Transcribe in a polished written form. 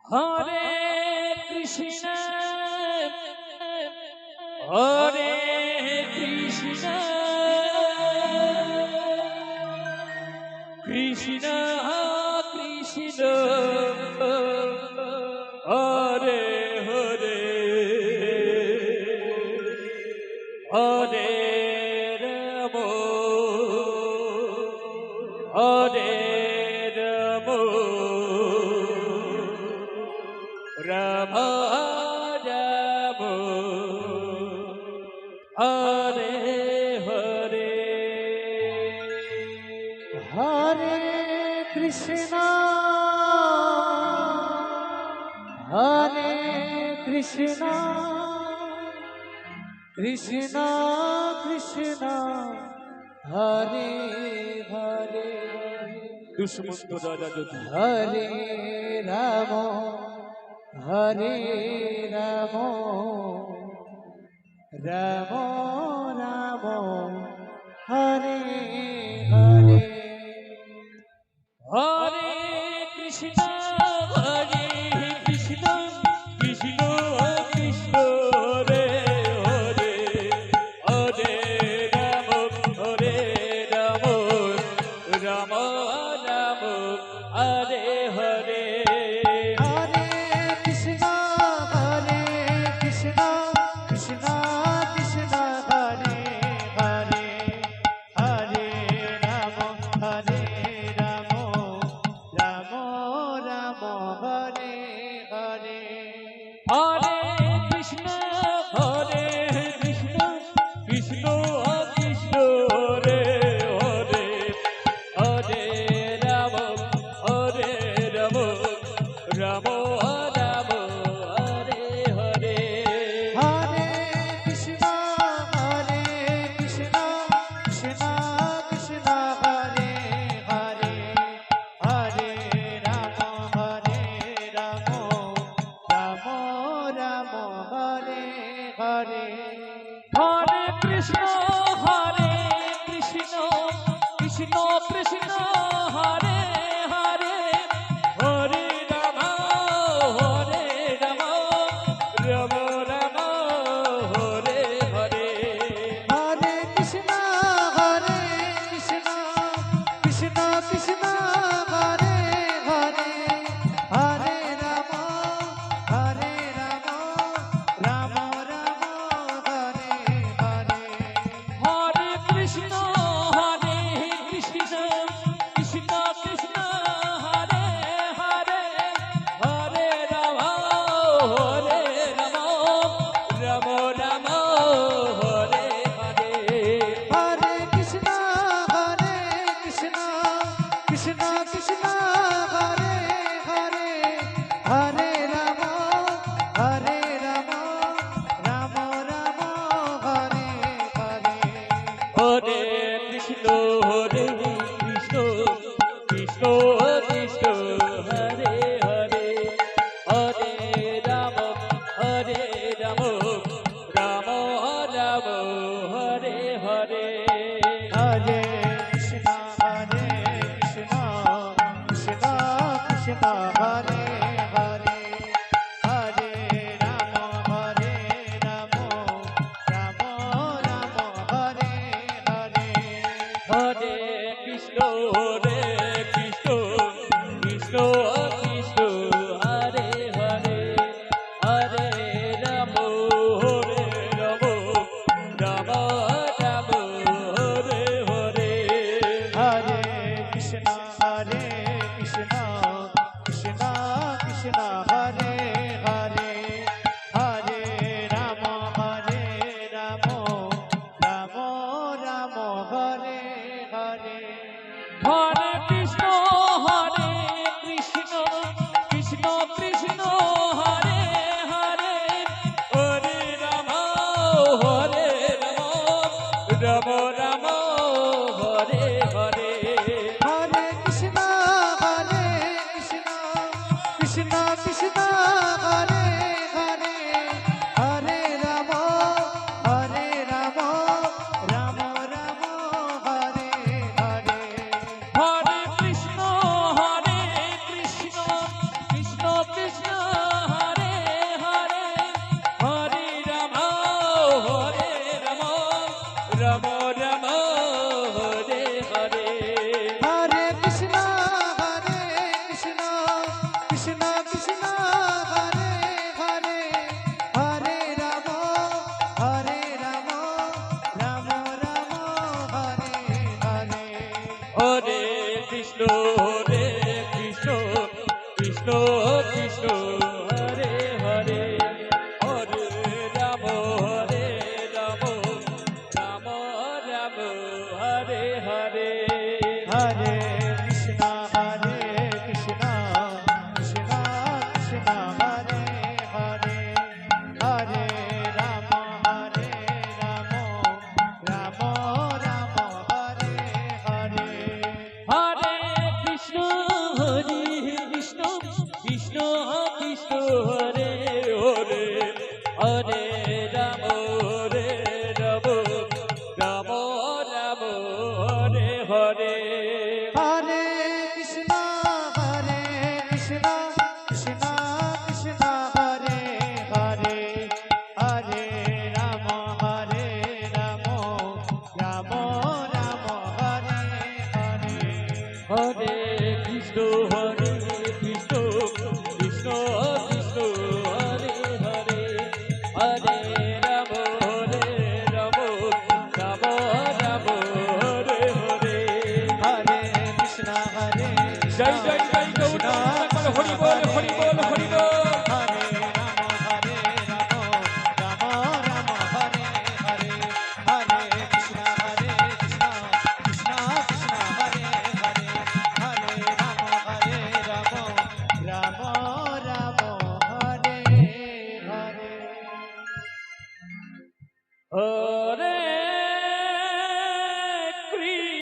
হরে কৃষ্ণ হরে কৃষ্ণ কৃষ্ণ কৃষ্ণ হরে হরে হরে রাম হরে রাম রাম রাম হরে হরে হরে কৃষ্ণ হরে কৃষ্ণ কৃষ্ণ কৃষ্ণ হরে হরে দুষ্মন্ত দাদা যদি হরে রাম হরে রাম রাম রাম হরে হরে হরে কৃষ্ণ হরে কৃষ্ণ কৃষ্ণ কৃষ্ণ হরে হরে হরে রাম হরে রাম রাম রাম হরে হরে হরে কৃষ্ণ কৃষ্ণ কৃষ্ণ কৃষ্ণ হরে হরে হরে রাম রাম রাম হরে হরে হরে কৃষ্ণ হরে কৃষ্ণ কৃষ্ণ কৃষ্ণ হরে হরে হরে রাম রাম রাম হরে হরে হরে কৃষ্ণ কৃষ্ণ কৃষ্ণ কৃষ্ণ হরে হরে হরে রাম রাম রাম হরে হরে হরে কৃষ্ণ হরে Krishna Krishna Krishna Hare Hare Hare Ram Krishna Krishna Hare Hare Hare Ram Ram Ram Hare Hare Hare Krishna, Hare Krishna, Krishna Krishna, Hare Hare, Hare Rama, Hare Rama, Rama Rama, Hare Hare. হরে কৃষ্ণ হরে Krishna Krishna Krishna Hare Hare Hare Ram Ram Ram Ram Hare Hare Hare Krishna, Hare Krishna, Krishna Krishna, Hare Hare, Hare Rama, Hare Rama, Rama Rama, Hare Hare. হরে Krishna Krishna Krishna Krishna Hare Hare Hare Ram Ram Ram Ram Hare Hare Hare Krishna, Hare জয় Krishna, জয় জয় গৌর হরি বল হরি বল হরি বল Hare Rama, Hare Rama, Rama Rama, Hare Hare, Hare Krishna, Hare Krishna, Krishna Krishna, Hare Hare, Hare Rama, Hare Rama, Rama Rama, Hare Hare.